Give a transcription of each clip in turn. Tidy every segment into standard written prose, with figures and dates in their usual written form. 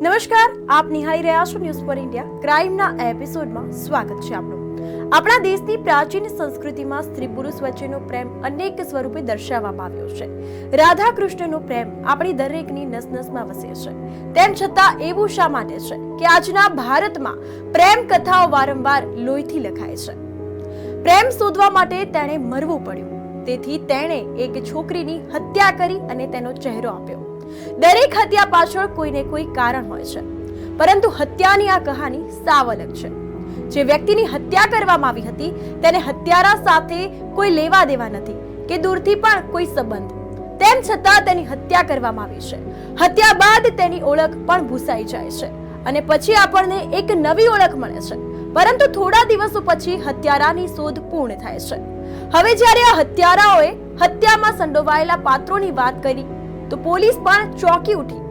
નમસ્કાર, આપ નિહાળી રહ્યા છો ન્યૂઝ ફોર ઇન્ડિયા ક્રાઇમના એપિસોડમાં સ્વાગત છે આપનું। આપણા દેશની પ્રાચીન સંસ્કૃતિમાં સ્ત્રી પુરુષ વચ્ચેનો પ્રેમ અનેક સ્વરૂપે દર્શાવવામાં આવ્યો છે। રાધા કૃષ્ણનો પ્રેમ આપણી દરેકની નસ નસમાં વસે છે। તેમ છતાં એવું શા માટે છે કે આજના ભારતમાં પ્રેમ કથાઓ વારંવાર લોહીથી લખાય છે? પ્રેમ શોધવા માટે તેણે મરવું પડ્યું, તેથી તેણે એક છોકરીની હત્યા કરી અને તેનો ચહેરો આપ્યો। દરેક હત્યા પાછળ કોઈને કોઈ કારણ હોય છે, પરંતુ હત્યાની આ કહાની સાવ અલગ છે। જે વ્યક્તિની હત્યા કરવામાં આવી હતી તેને હત્યારા સાથે કોઈ લેવા દેવા નથી કે દૂરથી પણ કોઈ સંબંધ, તેમ છતાં તેની હત્યા કરવામાં આવી છે। હત્યા બાદ તેની ઓળખ પણ ભૂસાઈ જાય છે અને પછી આપણને એક નવી ઓળખ મળે છે, પરંતુ થોડા દિવસો પછી હત્યારાની શોધ પૂર્ણ થાય છે। હવે જ્યારે આ હત્યારાઓએ હત્યામાં સંડોવાયેલા પાત્રોની વાત કરી તો પોલીસ પણ ચોંકી ઉઠી।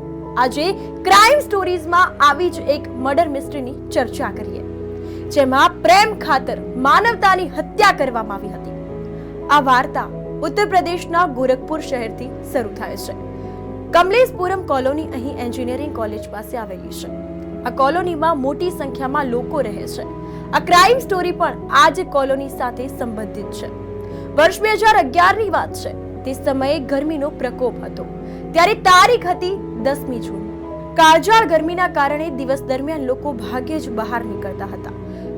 આજે ક્રાઇમ સ્ટોરીઝમાં આવી જ એક મર્ડર મિસ્ટ્રીની ચર્ચા કરીએ, જેમાં પ્રેમ ખાતર માનવતાની હત્યા કરવામાં આવી હતી। આ વાર્તા ઉત્તર પ્રદેશના ગોરખપુર શહેરથી શરૂ થાય છે। કમલેશપુરમ કોલોની અહીં એન્જિનિયરિંગ કોલેજ પાસે આવેલી છે। આ કોલોનીમાં મોટી સંખ્યામાં લોકો રહે છે। આ ક્રાઇમ સ્ટોરી પણ આ જ કોલોની સાથે સંબંધિત છે। વર્ષ 2011ની વાત છે। તે સમયે ગરમીનો પ્રકોપ હતો। ત્યારે તારીખ હતી 10મી જૂન। કાળઝાળ ગરમીના કારણે દિવસ દરમિયાન લોકો ભાગ્યે જ બહાર નીકળતા હતા।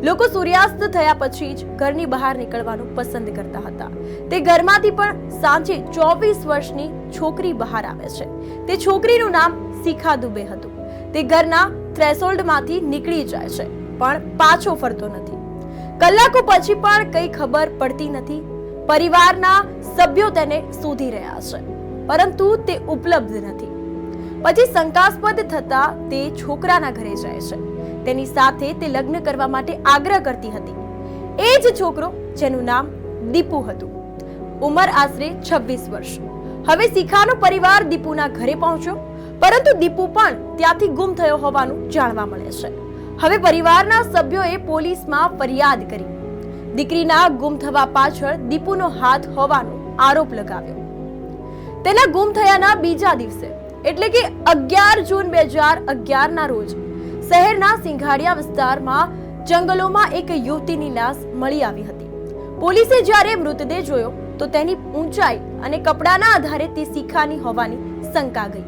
લોકો સૂર્યાસ્ત થયા પછી જ ઘરની બહાર નીકળવાનું પસંદ કરતા હતા। તે ઘરમાંથી પણ સાંજે 24 વર્ષની છોકરી બહાર આવે છે। તે છોકરીનું નામ શિખા દુબે હતું। તે ઘરના થ્રેશોલ્ડમાંથી નીકળી જાય છે, પણ પાછો ફરતો નથી। કલાકો પછી પણ કંઈ ખબર પડતી નથી। પરિવારના સભ્યો તેને શોધી રહ્યા છે, પરંતુ તે ઉપલબ્ધ નથી। પછી શંકાસ્પદ થતા તે છોકરાના ઘરે જાય છે। તેની સાથે તે લગ્ન કરવા માટે આગ્રહ કરતી હતી। એ જ છોકરો જેનું નામ દીપુ હતું। ઉંમર આશરે 26 વર્ષ। હવે શિખાનો પરિવાર દીપુના ઘરે પહોંચ્યો, પરંતુ દીપુ પણ ત્યાંથી ગુમ થયો હોવાનું જાણવા મળે છે। હવે પરિવારના સભ્યોએ પોલીસમાં ફરિયાદ કરી। દીકરીના ગુમ થવા પાછળ દીપુનો હાથ હોવાનો આરોપ લગાવ્યો। તેના ગુમ થયાના બીજા દિવસે એટલે કે 11 જૂન 2011ના રોજ શહેરના સિંઘાડિયા વિસ્તારમાં જંગલોમાં એક યુવતીની લાશ મળી આવી હતી। પોલીસે જ્યારે મૃતદેહ જોયો તો તેની ઊંચાઈ અને કપડાના આધારે તે શિખાની હોવાની શંકા ગઈ।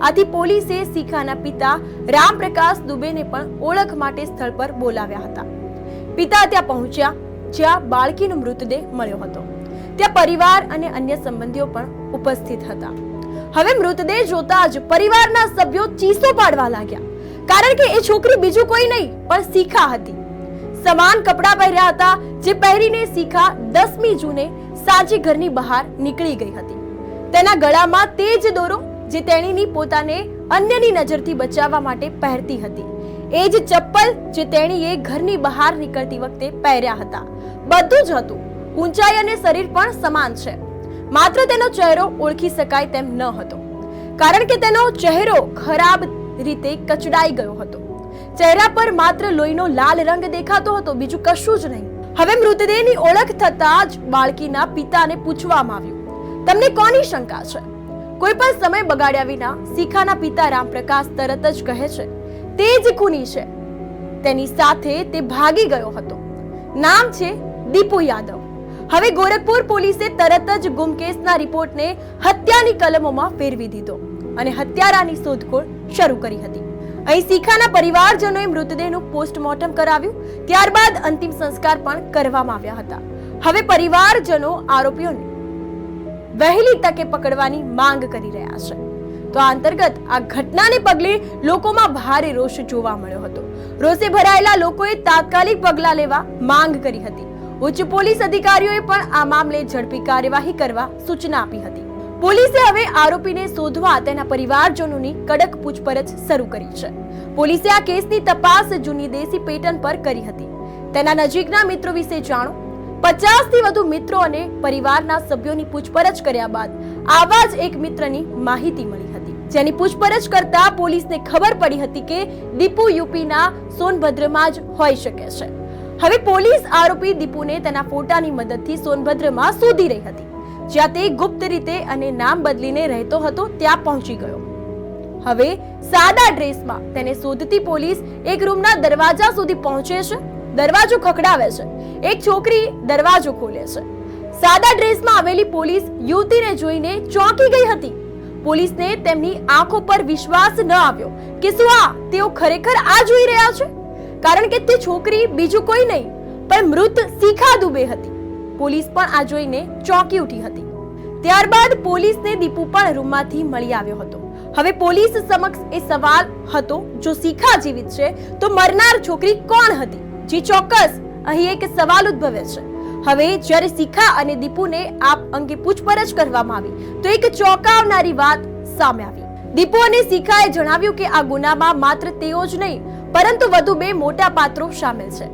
આથી પોલીસે શિખાના પિતા રામપ્રકાશ દુબેને પણ ઓળખ માટે સ્થળ પર બોલાવ્યા હતા। પિતા ત્યાં પહોંચ્યા, જ્યાં બાળકીનો મૃતદેહ મળ્યો હતો। ત્યાં પરિવાર અને અન્ય સંબંધીઓ પણ ઉપસ્થિત હતા। હવે મૃતદેહ જોતા જ પરિવારના સભ્યો ચીસો પાડવા લાગ્યા, કારણ કે એ છોકરી બીજું કોઈ નહીં પણ શિખા હતી। સમાન કપડાં પહેર્યા હતા જે પહેરીને શિખા 10મી જૂને સાંજે ઘરની બહાર નીકળી ગઈ હતી। તેના ગળામાં તે જ દોરો જે તેણીની પોતાને અન્યની નજરથી બચાવવા માટે પહેરતી હતી, એ જ ચપ્પલ જે તેણીએ ઘરની બહાર નીકળતી વખતે પહેર્યા હતા, બધું જ હતું। ઊંચાઈ અને શરીર પણ સમાન છે, માત્ર તેનો ચહેરો ઓળખી શકાય તેમ ન હતો, કારણ કે તેનો ચહેરો ખરાબ રીતે કચડાઈ ગયો હતો। ચહેરા પર માત્ર લોહીનો લાલ રંગ દેખાતો હતો, બીજું કશું જ નહીં। હવે મૃતદેહની ઓળખ થતાં જ બાળકીના પિતાને પૂછવામાં આવ્યું, તમને કોની શંકા છે? કોઈ પણ સમય બગાડ્યા વિના શિખાના પિતા રામપ્રકાશ તરત જ કહે છે, તે જ ખૂની છે। તેની સાથે તે ભાગી ગયો હતો। નામ છે દીપુ યાદવ। હવે ગોરખપુર પોલીસે તરત જ ગુમ કેસના રિપોર્ટને હત્યાની કલમોમાં ફેરવી દીધો અને હત્યારાની શોધખોળ શરૂ કરી હતી। અહીં શિખાના પરિવારજનોએ મૃતદેહનું પોસ્ટમોર્ટમ કરાવ્યું, ત્યારબાદ અંતિમ સંસ્કાર પણ કરવામાં આવ્યા હતા। હવે પરિવારજનો આરોપીઓને વહેલી તકે પકડવાની માંગ કરી રહ્યા છે। તો આ અંતર્ગત આ ઘટનાને પગલે લોકોમાં ભારે રોષ જોવા મળ્યો હતો। રોષે ભરાયેલા લોકોએ તાત્કાલિક પગલાં લેવા માંગ કરી હતી। ઉચ્ચ પોલીસ અધિકારીઓએ પણ આ મામલે ઝડપી કાર્યવાહી કરવા સૂચના આપી હતી। પોલીસે હવે આરોપીને શોધવા તેના પરિવારજનોની કડક પૂછપરછ શરૂ કરી છે। પોલીસે આ કેસની તપાસ જૂની દેશી પેટર્ન પર કરી હતી। તેના નજીકના મિત્રો વિશે જાણો। 50થી વધુ મિત્રો અને પરિવારના સભ્યોની પૂછપરછ કર્યા બાદ આવા જ એક મિત્રની માહિતી મળી હતી, જેની પૂછપરછ કરતા પોલીસને ખબર પડી હતી કે દીપુ યુપીના સોનભદ્રમાં જ હોઈ શકે છે। હવે પોલીસ આરોપી દીપુને તેના ફોટાની મદદથી સોનભદ્રમાં શોધી રહી હતી, જ્યાં તે ગુપ્ત રીતે અને નામ બદલીને રહેતો હતો ત્યાં પહોંચી ગયો। હવે સાદા ડ્રેસમાં તેને શોધતી પોલીસ એક રૂમના દરવાજા સુધી પહોંચે છે. દરવાજો ખખડાવે છે. એક છોકરી દરવાજો ખોલે છે. સાદા ડ્રેસમાં આવેલી પોલીસ યુવતીને જોઈને ચોંકી ગઈ હતી. પોલીસને તેમની આંખો પર વિશ્વાસ ન આવ્યો કે શું તેઓ ખરેખર આ જોઈ રહ્યા છે, કારણ કે તે છોકરી બીજું કોઈ નહીં પણ મૃત શિખા દુબે હતી. પોલીસ પણ આ જોઈને ચોંકી ઉઠી હતી. ત્યારબાદ પોલીસને દીપુ પણ રૂમમાંથી મળી આવ્યો હતો. હવે પોલીસ સમક્ષ એ સવાલ હતો, જો શિખા જીવિત છે તો મરનાર છોકરી કોણ હતી? જે ચોક્કસ અહીં એક સવાલ ઉદ્ભવે છે. હવે જ્યારે શિખા અને દીપુને આ અંગે પૂછપરછ કરવામાં આવી તો એક ચોંકાવનારી વાત સામે આવી. દીપુ અને શિખાએ જણાવ્યું કે આ ગુનામાં માત્ર તેઓ જ નહીં પરંતુ વધુ 2 મોટા પાત્રો સામેલ છે,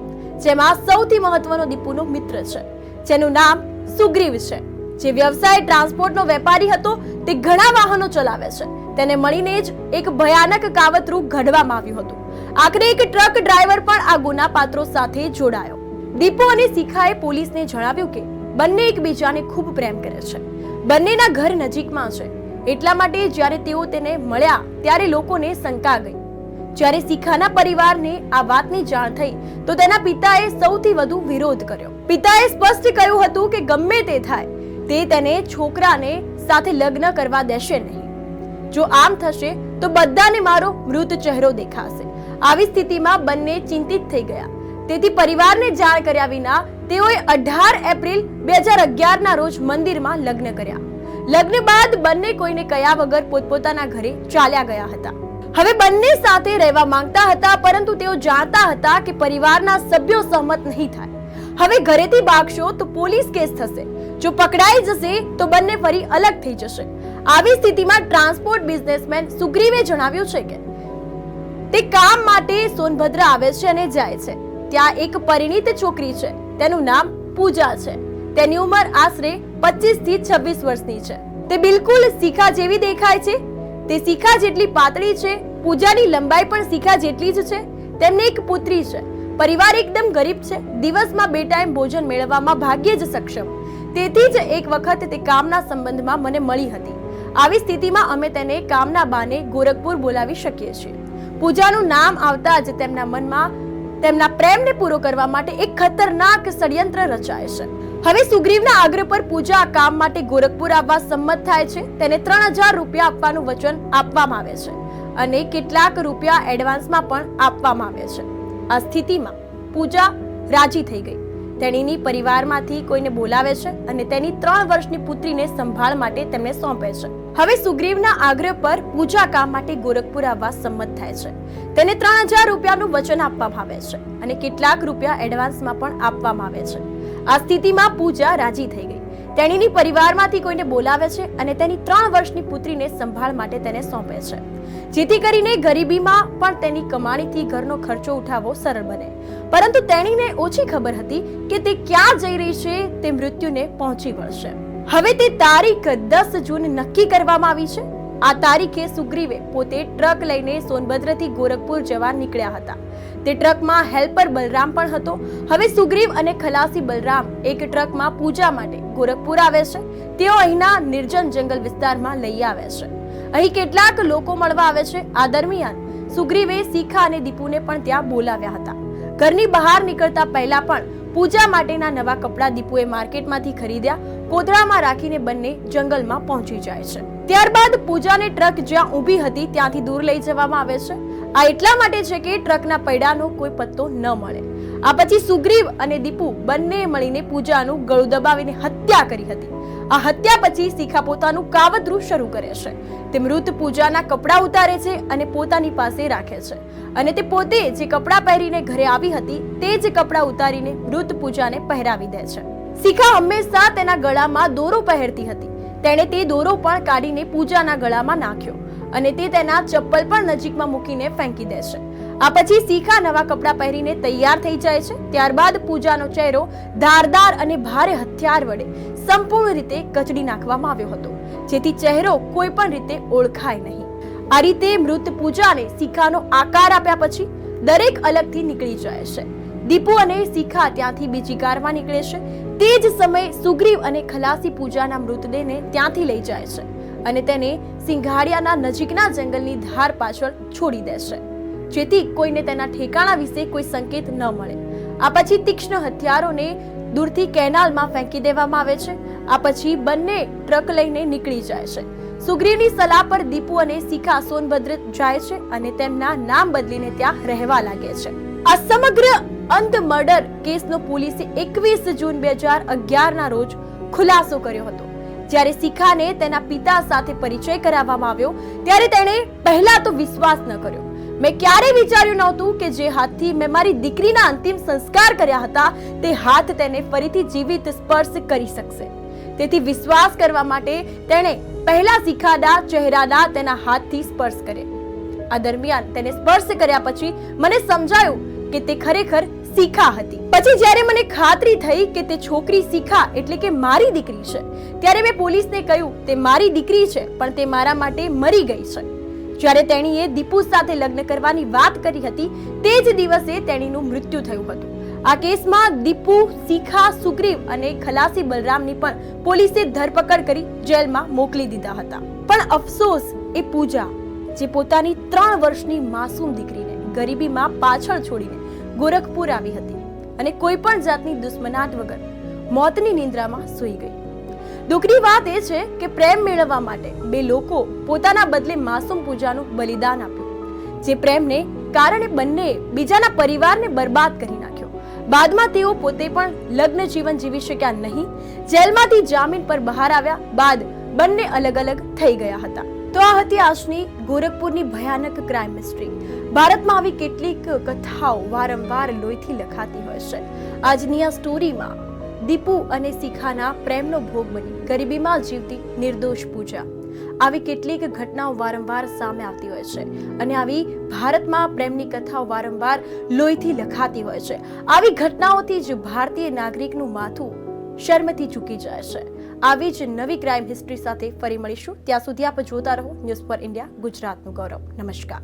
જેમાં સૌથી મહત્વનો દીપુનો મિત્ર છે, જેનું નામ સુગ્રીવ છે, જે વ્યવસાય ટ્રાન્સપોર્ટનો વેપારી હતો. તે ઘણા વાહનો ચલાવે છે. તેને મળીને જ એક ભયાનક કાવતરું ઘડવામાં આવ્યું હતું. આખરે એક ટ્રક ડ્રાઈવર પણ આ ગુના પાત્રો સાથે જોડાયો. દીપુ અને શિખાએ પોલીસને જણાવ્યું કે બંને એકબીજાને ખૂબ પ્રેમ કરે છે. બંનેના ઘર નજીકમાં છે. એટલા માટે જ્યારે તેઓ તેને મળ્યા ત્યારે લોકોને શંકા ગઈ. જ્યારે શિખાના પરિવારને આ વાતની જાણ થઈ તો તેના પિતાએ સૌથી વધુ વિરોધ કર્યો. પિતાએ સ્પષ્ટ કહ્યું હતું કે ગમે તે થાય તે તેને છોકરાને સાથે લગ્ન કરવા દેશે નહીં. જો આમ થશે તો બધાને મારો મૃત ચહેરો દેખાશે. આવી સ્થિતિમાં બંને ચિંતિત થઈ ગયા. તેથી પરિવારને જાણ કર્યા વિના તેઓએ 18 એપ્રિલ 2011 ના રોજ મંદિરમાં લગ્ન કર્યા. લગ્ન બાદ બંને કોઈને કયા વગર પોતપોતાના ઘરે ચાલ્યા ગયા હતા. હવે બંને સાથે રહેવા માંગતા હતા, પરંતુ તેઓ જાણતા હતા કે પરિવારના સભ્યો સહમત નહીં થાય. હવે ઘરેથી ભાગશો તો પોલીસ કેસ થશે. જો પકડાઈ જશે તો બંને ફરી અલગ થઈ જશે. આવી સ્થિતિમાં ટ્રાન્સપોર્ટ બિઝનેસમેન સુગ્રીવે જણાવ્યું છે કે તે કામ માટે સોનભદ્ર આવે છે અને જાય છે. ત્યાં એક પરિણીત છોકરી છે. તેનું નામ પૂજા છે. તેની ઉંમર આશરે 25 થી 26 વર્ષની છે. તે બિલકુલ શિખા જેવી દેખાય છે. તે શિખા જેટલી પાતળી છે. પૂજાની લંબાઈ પણ શિખા જેટલી જ છે. તેમને એક પુત્રી છે. પરિવાર એકદમ ગરીબ છે. દિવસમાં 2 ટાઈમ ભોજન મેળવવામાં ભાગ્યે જ સક્ષમ. તેથી જ એક વખત તે કામના સંબંધમાં મને મળી હતી. આવી સ્થિતિમાં અમે તેને કામના બાને ગોરખપુર બોલાવી શકીએ છીએ. પૂજાનું નામ આવતા જ તેમના મનમાં તેમના પ્રેમને પૂરો કરવા માટે એક ખતરનાક ષડયંત્ર રચાય છે. હવે સુગ્રીવના આગ્રહ પર પૂજા આ કામ માટે ગોરખપુર આવવા સંમત થાય છે. તેને 3000 રૂપિયા આપવાનું વચન આપવામાં આવે છે અને કેટલાક રૂપિયા એડવાન્સમાં પણ આપવામાં આવે છે. આ સ્થિતિમાં પૂજા રાજી થઈ ગઈ. તેણીની પરિવારમાંથી કોઈને બોલાવે છે અને તેની 3 વર્ષની પુત્રીને સંભાળ માટે તેમને સોંપે છે. હવે સુગ્રીવના આગ્રહ પર પૂજા કામ માટે ગોરખપુર આવવા સંમત થાય છે. તેને 3000 રૂપિયાનું વચન આપવામાં આવે છે અને કેટલાક રૂપિયા એડવાન્સમાં પણ આપવામાં આવે છે. આ સ્થિતિમાં પૂજા રાજી થઈ ગઈ. તેણીની પરિવારમાંથી કોઈને બોલાવે છે અને તેની 3 વર્ષની પુત્રીને સંભાળ માટે તેને સોંપે છે, જેથી કરીને ગરીબીમાં પણ તેની કમાણીથી ઘરનો ખર્ચો ઉઠાવવો સરળ બને. પરંતુ તેણીને ઓછી ખબર હતી કે તે ક્યાં જઈ રહી છે. તે મૃત્યુને પહોંચી વળશે. હવે તે તારીખ 10 જૂન નક્કી કરવામાં આવી છે. આ તારીખે સુગ્રીવે પોતે ટ્રક લઈને સોનભદ્રથી ગોરખપુર જવા નીકળ્યા હતા. તે ટ્રકમાં હેલ્પર બલરામ પણ હતો. હવે સુગ્રીવ અને ખલાસી બલરામ એક ટ્રકમાં પૂજા માટે ગોરખપુર આવે છે. તેઓ અહીંના નિર્જન જંગલ વિસ્તારમાં લઈ આવે છે. અહીં કેટલાક લોકો મળવા આવે છે. આ દરમિયાન સુગ્રીવે શિખા અને દીપુને પણ ત્યાં બોલાવ્યા હતા. ઘરની બહાર નીકળતા પહેલા પણ પૂજા માટેના નવા કપડાં દીપુએ માર્કેટમાંથી ખરીદ્યા. કોથળામાં રાખીને બંને જંગલમાં પહોંચી જાય છે. ત્યારબાદ પૂજાને ટ્રક જ્યાં ઊભી હતી ત્યાંથી દૂર લઈ જવામાં આવે છે. આ એટલા માટે છે કે ટ્રકના પૈડાનો કોઈ પત્તો ન મળે. આ પછી સુગ્રીવ અને દીપુ બંને મળીને પૂજાનું ગળું દબાવીને હત્યા કરી હતી. આ હત્યા પછી શિખા પોતાનું કાવતરું શરૂ કરે છે. તે મૃત પૂજાના કપડાં ઉતારે છે અને પોતાની પાસે રાખે છે અને તે પોતે જે કપડાં પહેરીને ઘરે આવી હતી તે જ કપડાં ઉતારીને મૃત પૂજાને પહેરાવી દે છે. શિખા હંમેશા તેના ગળામાં દોરો પહેરતી હતી. તેણે તે દોરો પણ કાઢીને પૂજાના ગળામાં નાખ્યો અને તે તેના ચપ્પલ પણ નજીકમાં મૂકીને ફેંકી દે છે. આ પછી શિખા નવા કપડાં પહેરીને તૈયાર થઈ જાય છે. ત્યારબાદ પૂજાનો ચહેરો ધારદાર અને ભારે હથિયાર વડે સંપૂર્ણ રીતે કચડી નાખવામાં આવ્યો હતો, જેથી ચહેરો કોઈ પણ રીતે ઓળખાય નહીં. આ રીતે મૃત પૂજાને શિખાનો આકાર આપ્યા પછી દરેક અલગથી નીકળી જાય છે. દીપુ અને શિખા ત્યાંથી બીજી કારમાં નીકળે છે. તે જ સમયે સુગ્રીવ અને ખલાસી પૂજાના મૃતદેહને ત્યાંથી લઈ જાય છે અને તેને સિંઘાડિયાના નજીકના જંગલની ધાર પાછળ છોડી દે છે, જેથી કોઈને તેના ઠેકાણા વિશે કોઈ સંકેત ન મળે. આ પછી તીક્ષ્ણ હથિયારોને દૂરથી કેનાલમાં ફેંકી દેવામાં આવે છે. આ પછી બંને ટ્રક લઈને નીકળી જાય છે. સુગ્રીવની સલાહ પર દીપુ અને શિખા સોનભદ્ર જાય છે અને તેમના નામ બદલીને ત્યાં રહેવા લાગે છે. આ સમગ્ર અંત મર્ડર કેસનો પોલીસે 21 જૂન 2011 ના રોજ ખુલાસો કર્યો હતો. જ્યારે શિખાને તેના પિતા સાથે પરિચય કરાવવામાં આવ્યો ત્યારે તેણે પહેલા તો વિશ્વાસ ન કર્યો. મેં ક્યારેય વિચાર્યું નહોતું કે જે હાથથી મેં મારી દીકરીના અંતિમ સંસ્કાર કર્યા હતા તે હાથ તેને ફરીથી જીવિત સ્પર્શ કરી શકશે. તેથી વિશ્વાસ કરવા માટે તેણે પહેલા શિખાના ચહેરાના તેના હાથથી સ્પર્શ કર્યો. આ દરમિયાન તેને સ્પર્શ કર્યા પછી મને સમજાયું કે તે ખરેખર શિખા હતી. પછી જ્યારે મને ખાતરી થઈ કે તે છોકરી શિખા એટલે કે મારી દીકરી છે, ત્યારે મેં પોલીસને કહ્યું તે મારી દીકરી છે પણ તે મારા માટે મરી ગઈ છે. જ્યારે તેણીએ દીપુ સાથે લગ્ન કરવાની વાત કરી હતી તે જ દિવસે તેણીનું મૃત્યુ થયું હતું. આ કેસમાં દીપુ, શિખા, સુગ્રીવ અને ખલાસી બલરામની પણ પોલીસે ધરપકડ કરી જેલમાં મોકલી દીધા હતા. પણ અફસોસ એ પૂજા જે પોતાની 3 વર્ષની માસૂમ દીકરીને ગરીબીમાં પાછળ છોડીને ગોરખપુર આવી હતી અને કોઈ પણ જાતની દુશ્મનાટ વગર મોતની નિંદ્રામાં સૂઈ ગઈ. દુઃખની વાત એ છે કે પ્રેમ મેળવવા માટે બે લોકો પોતાના બદલે માસૂમ પૂજાનું બલિદાન આપ્યું, જે પ્રેમને કારણે બંને બીજાના પરિવારને બરબાદ કરી નાખ્યો. બાદમાં તેઓ પોતે પણ લગ્ન જીવન જીવી શક્યા નહીં. જેલમાંથી જામીન પર બહાર આવ્યા બાદ બંને અલગ અલગ થઈ ગયા હતા. તો આ હતી આજની ગોરખપુરની ભયાનક ક્રાઇમ મિસ્ટ્રી. ભારતમાં આવી કેટલીક કથાઓ વારંવાર લોહીથી લખાતી હોય છે. આજની આ સ્ટોરીમાં દીપુ અને શિખાના પ્રેમનો ભોગ બની ગરીબીમાં જીવતી નિર્દોષ પૂજા. આવી કેટલીક ઘટનાઓ વારંવાર સામે આવતી હોય છે અને આવી ભારતમાં પ્રેમની કથાઓ વારંવાર લોહીથી લખાતી હોય છે. આવી ઘટનાઓથી જ ભારતીય નાગરિકનું માથું શર્મથી ઝૂકી જાય છે. આવી જ નવી ક્રાઇમ હિસ્ટ્રી સાથે ફરી મળીશું. ત્યાં સુધી આપ જોતા રહો ન્યૂઝ ફોર ઇન્ડિયા, ગુજરાતનું ગૌરવ. નમસ્કાર.